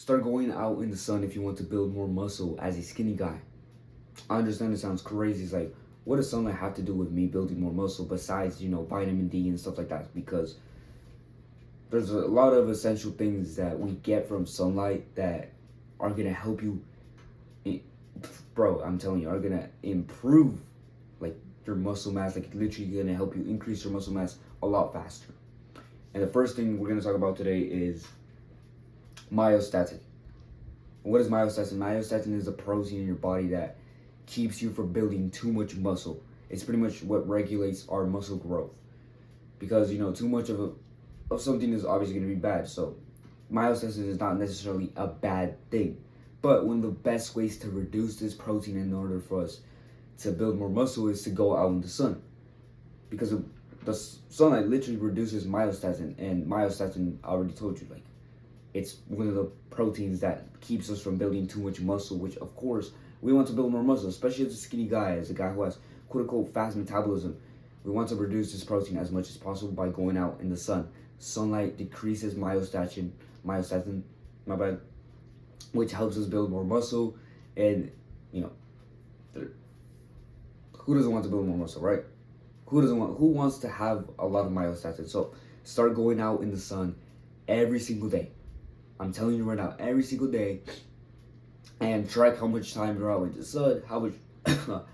Start going out in the sun if you want to build more muscle as a skinny guy. I understand it sounds crazy. It's like, what does sunlight have to do with me building more muscle besides, vitamin D and stuff like that? Because there's a lot of essential things that we get from sunlight that are going to help you, bro, I'm telling you, are going to improve like your muscle mass, like literally going to help you increase your muscle mass a lot faster. And the first thing we're going to talk about today is myostatin. What is myostatin? Myostatin is a protein in your body that keeps you from building too much muscle. It's pretty much what regulates our muscle growth. Because too much of something is obviously going to be bad. So myostatin is not necessarily a bad thing. But one of the best ways to reduce this protein in order for us to build more muscle is to go out in the sun. Because the sunlight literally reduces myostatin, and myostatin, I already told you, like, it's one of the proteins that keeps us from building too much muscle, which of course we want to build more muscle, especially as a skinny guy, as a guy who has quote unquote fast metabolism. We want to reduce this protein as much as possible by going out in the sun. Sunlight decreases myostatin, my bad, which helps us build more muscle. And who doesn't want to build more muscle, right? Who wants to have a lot of myostatin? So start going out in the sun every single day. I'm telling you right now, every single day, and track how much time you're out in the sun, how much how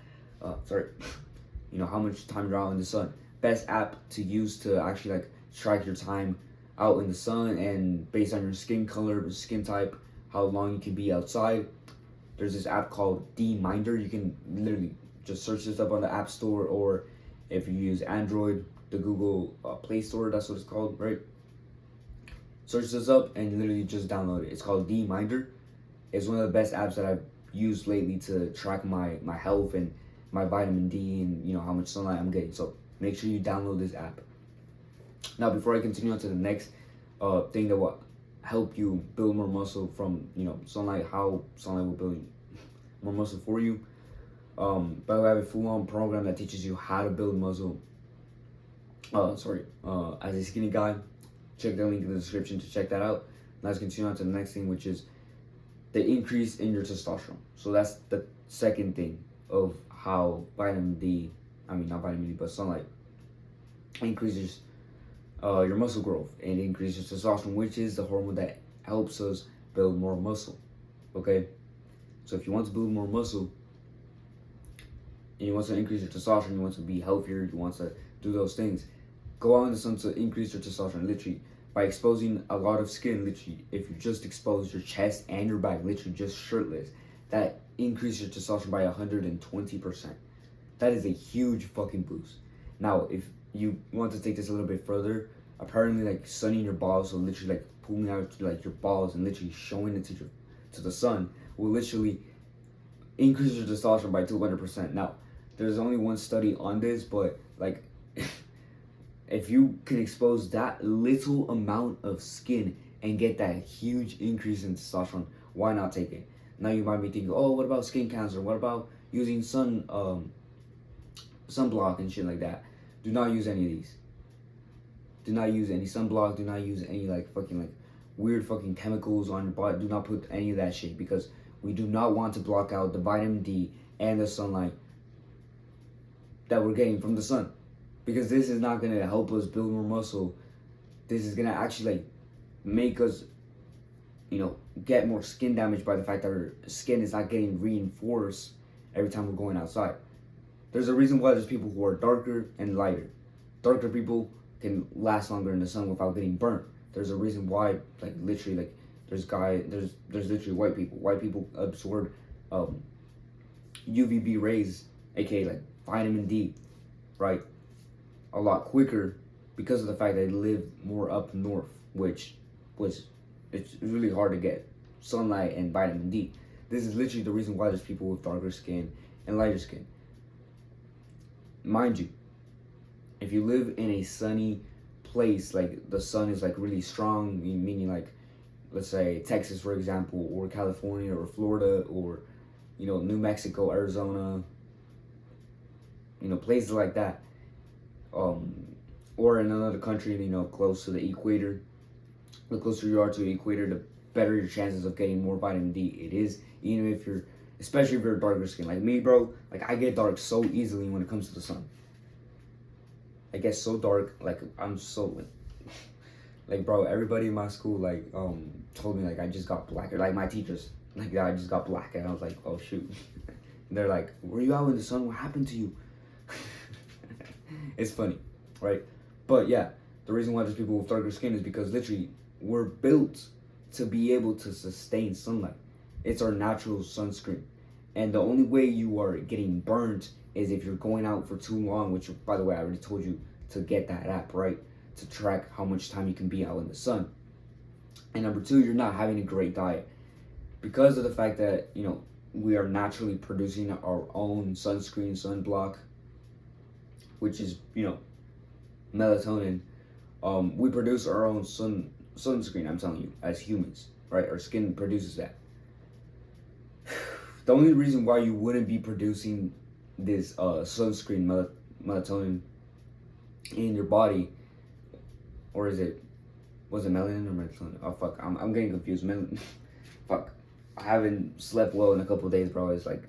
much time you're out in the sun. Best app to use to actually like track your time out in the sun, and based on your skin color, skin type, how long you can be outside. There's this app called D-Minder. You can literally just search this up on the App Store, or if you use Android, the Google Play Store, that's what it's called, right? Search this up and literally just download it. It's called D-Minder. It's one of the best apps that I've used lately to track my health and my vitamin D and how much sunlight I'm getting. So make sure you download this app. Now, before I continue on to the next thing that will help you build more muscle from sunlight, how sunlight will build more muscle for you. But I have a full-on program that teaches you how to build muscle. As a skinny guy. Check the link in the description to check that out. Now let's continue on to the next thing, which is the increase in your testosterone. So that's the second thing of how not vitamin D, but sunlight increases your muscle growth and increases testosterone, which is the hormone that helps us build more muscle. Okay? So if you want to build more muscle, and you want to increase your testosterone, you want to be healthier, you want to do those things, go out in the sun to increase your testosterone, literally, by exposing a lot of skin, literally. If you just expose your chest and your back, literally just shirtless, that increases your testosterone by 120%. That is a huge fucking boost. Now, if you want to take this a little bit further, apparently, like, sunning your balls, so literally, like, pulling out, like, your balls and literally showing it to the sun, will literally increase your testosterone by 200%. Now, there's only one study on this, but, like, if you can expose that little amount of skin and get that huge increase in testosterone, why not take it? Now you might be thinking, oh, what about skin cancer? What about using sunblock and shit like that? Do not use any of these. Do not use any sunblock. Do not use any weird fucking chemicals on your body. Do not put any of that shit, because we do not want to block out the vitamin D and the sunlight that we're getting from the sun. Because this is not going to help us build more muscle. This is going to actually make us, get more skin damage by the fact that our skin is not getting reinforced every time we're going outside. There's a reason why there's people who are darker and lighter. Darker people can last longer in the sun without getting burnt. There's a reason why, there's literally white people. White people absorb UVB rays, aka vitamin D, right, a lot quicker because of the fact that they live more up north, which it's really hard to get sunlight and vitamin D. This is literally the reason why there's people with darker skin and lighter skin. Mind you, if you live in a sunny place, like the sun is really strong, meaning let's say Texas, for example, or California or Florida, or New Mexico, Arizona, places like that, or in another country, close to the equator. The closer you are to the equator, better your chances of getting more vitamin D. It is, even if you're, especially if you're darker skin. Like me, bro, like I get dark so easily when it comes to the sun. I get so dark, like I'm so like bro, everybody in my school like told me like I just got blacker. Like my teachers, like I just got black, and I was like, oh shoot. They're like, were you out in the sun? What happened to you? It's funny, right? But yeah, the reason why there's people with darker skin is because literally we're built to be able to sustain sunlight. It's our natural sunscreen. And the only way you are getting burned is if you're going out for too long, which, by the way, I already told you to get that app, right? To track how much time you can be out in the sun. And number two, you're not having a great diet. Because of the fact that, you know, we are naturally producing our own sunscreen, sunblock, which is, you know, melatonin. We produce our own sunscreen, I'm telling you, as humans, right? Our skin produces that. The only reason why you wouldn't be producing this sunscreen, melatonin, in your body, or was it melanin or melatonin? Oh fuck, I'm getting confused. Fuck, I haven't slept well in a couple of days, bro. It's like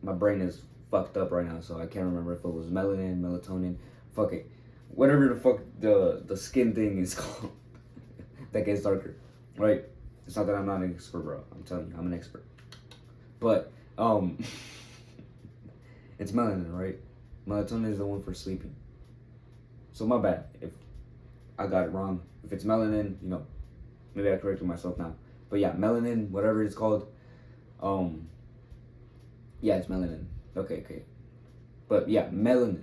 my brain is fucked up right now, so I can't remember if it was melanin, melatonin. Fuck it, whatever the fuck the skin thing is called that gets darker, right? It's not that I'm not an expert, bro. I'm telling you, I'm an expert. But it's melanin, right? Melatonin is the one for sleeping. So my bad if I got it wrong. If it's melanin, you know, maybe I corrected myself now. But yeah, melanin, whatever it's called. Yeah, it's melanin. Okay. But yeah, melanin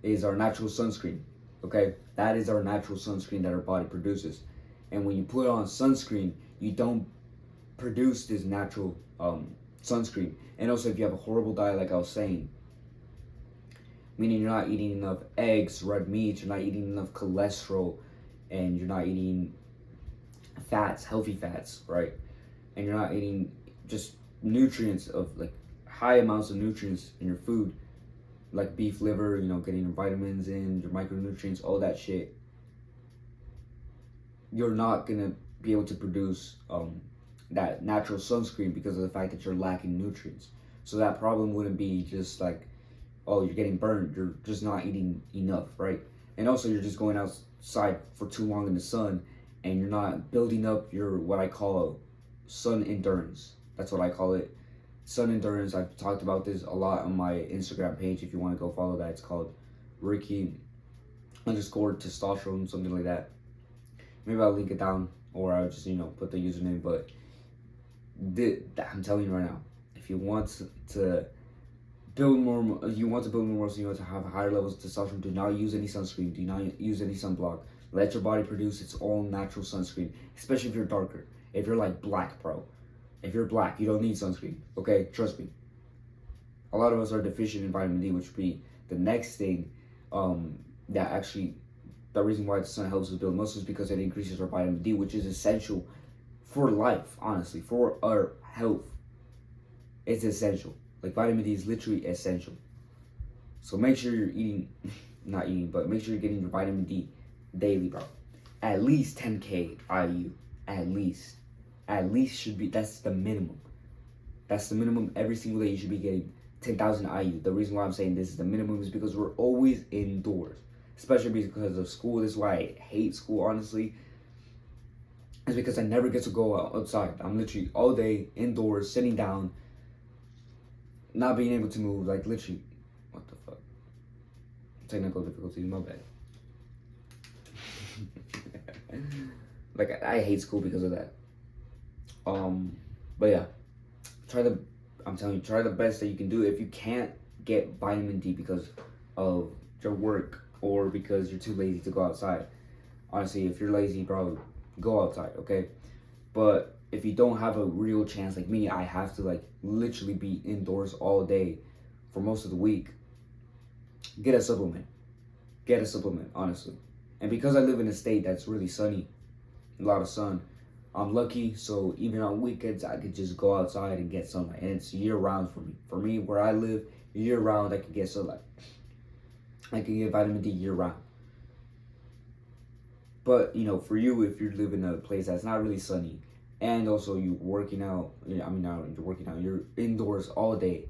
is our natural sunscreen. Okay, that is our natural sunscreen that our body produces. And when you put on sunscreen, you don't produce this natural sunscreen. And also, if you have a horrible diet, like I was saying, meaning you're not eating enough eggs, red meat, you're not eating enough cholesterol, and you're not eating fats, healthy fats, right? And you're not eating just nutrients of like high amounts of nutrients in your food, like beef liver, you know, getting your vitamins in, your micronutrients, all that shit. You're not gonna be able to produce that natural sunscreen because of the fact that you're lacking nutrients. So that problem wouldn't be just like, oh, you're getting burned, you're just not eating enough, right? And also you're just going outside for too long in the sun and you're not building up your, what I call sun endurance. That's what I call it. Sun endurance. I've talked about this a lot on my Instagram page. If you want to go follow that, it's called Ricky_testosterone, something like that. Maybe I'll link it down, or I'll just, you know, put the username. But I'm telling you right now, if you want to build more, muscle, you want to have higher levels of testosterone, do not use any sunscreen, do not use any sunblock. Let your body produce its own natural sunscreen, especially if you're darker. If you're like black, bro. If you're black, you don't need sunscreen, okay? Trust me. A lot of us are deficient in vitamin D, which would be the next thing that actually, the reason why the sun helps us build muscles, because it increases our vitamin D, which is essential for life, honestly, for our health. It's essential. Like vitamin D is literally essential. So make sure you're but make sure you're getting your vitamin D daily, bro. At least 10K IU. At least should be, that's the minimum. That's the minimum every single day you should be getting 10,000 IU. The reason why I'm saying this is the minimum is because we're always indoors. Especially because of school. This is why I hate school, honestly. It's because I never get to go outside. I'm literally all day indoors, sitting down, not being able to move. Like literally, what the fuck? Technical difficulties, my bad. Like I hate school because of that. But yeah, I'm telling you, try the best that you can do. If you can't get vitamin D because of your work or because you're too lazy to go outside, honestly, if you're lazy, bro, go outside, okay? But if you don't have a real chance, like me, I have to like literally be indoors all day for most of the week. Get a supplement, honestly. And because I live in a state that's really sunny, a lot of sun, I'm lucky, so even on weekends, I could just go outside and get sunlight. And it's year-round for me. For me, where I live, year-round, I can get sunlight. I can get vitamin D year-round. But, you know, for you, if you live in a place that's not really sunny, and also you working out. I mean, not you're working out. You're indoors all day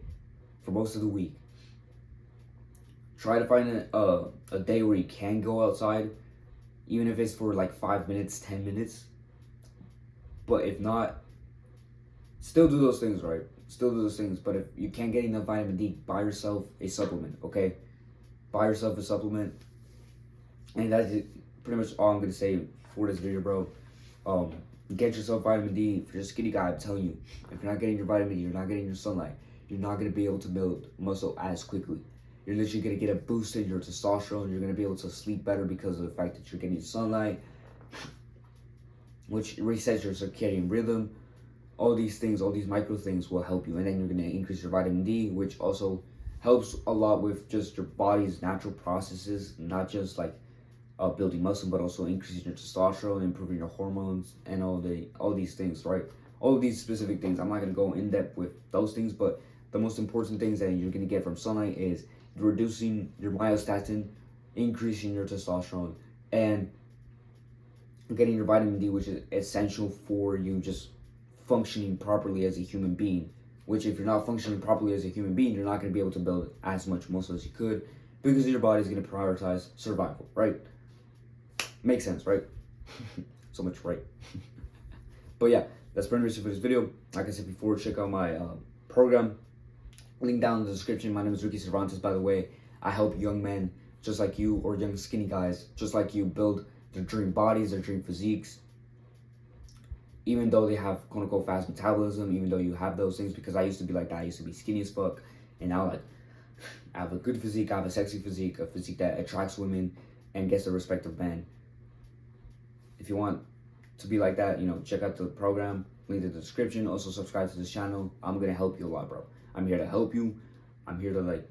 for most of the week. Try to find a day where you can go outside, even if it's for like 5 minutes, 10 minutes. But if not, still do those things, right? Still do those things. But if you can't get enough vitamin D, buy yourself a supplement, okay? Buy yourself a supplement. And that's pretty much all I'm gonna say for this video, bro. Get yourself vitamin D. If you're a skinny guy, I'm telling you, if you're not getting your vitamin D, you're not getting your sunlight, you're not gonna be able to build muscle as quickly. You're literally gonna get a boost in your testosterone. You're gonna be able to sleep better because of the fact that you're getting sunlight, which resets your circadian rhythm. All these things, all these micro things will help you, and then you're gonna increase your vitamin D, which also helps a lot with just your body's natural processes, not just like building muscle, but also increasing your testosterone, improving your hormones, and all these things, right? All of these specific things. I'm not gonna go in depth with those things, but the most important things that you're gonna get from sunlight is reducing your myostatin, increasing your testosterone, and getting your vitamin D, which is essential for you just functioning properly as a human being. Which, if you're not functioning properly as a human being, you're not going to be able to build as much muscle as you could because your body's going to prioritize survival, right? Makes sense, right? So much right. But yeah, that's pretty much it for this video. Like I said before, check out my program. Link down in the description. My name is Ricky Cervantes, by the way. I help young men just like you, or young skinny guys just like you, build their dream bodies, their dream physiques. Even though they have quote unquote fast metabolism, even though you have those things, because I used to be like that. I used to be skinny as fuck, and now like I have a good physique, I have a sexy physique, a physique that attracts women and gets the respect of men. If you want to be like that, check out the program, link in the description. Also subscribe to this channel. I'm gonna help you a lot, bro. I'm here to help you. I'm here to like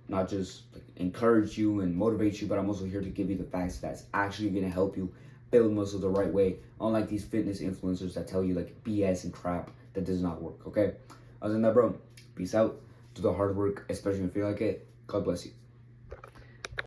not just like encourage you and motivate you, but I'm also here to give you the facts that's actually gonna help you build muscle the right way, unlike these fitness influencers that tell you like BS and crap that does not work, okay? Other than that, bro, peace out. Do the hard work, especially if you feel like it. God bless you.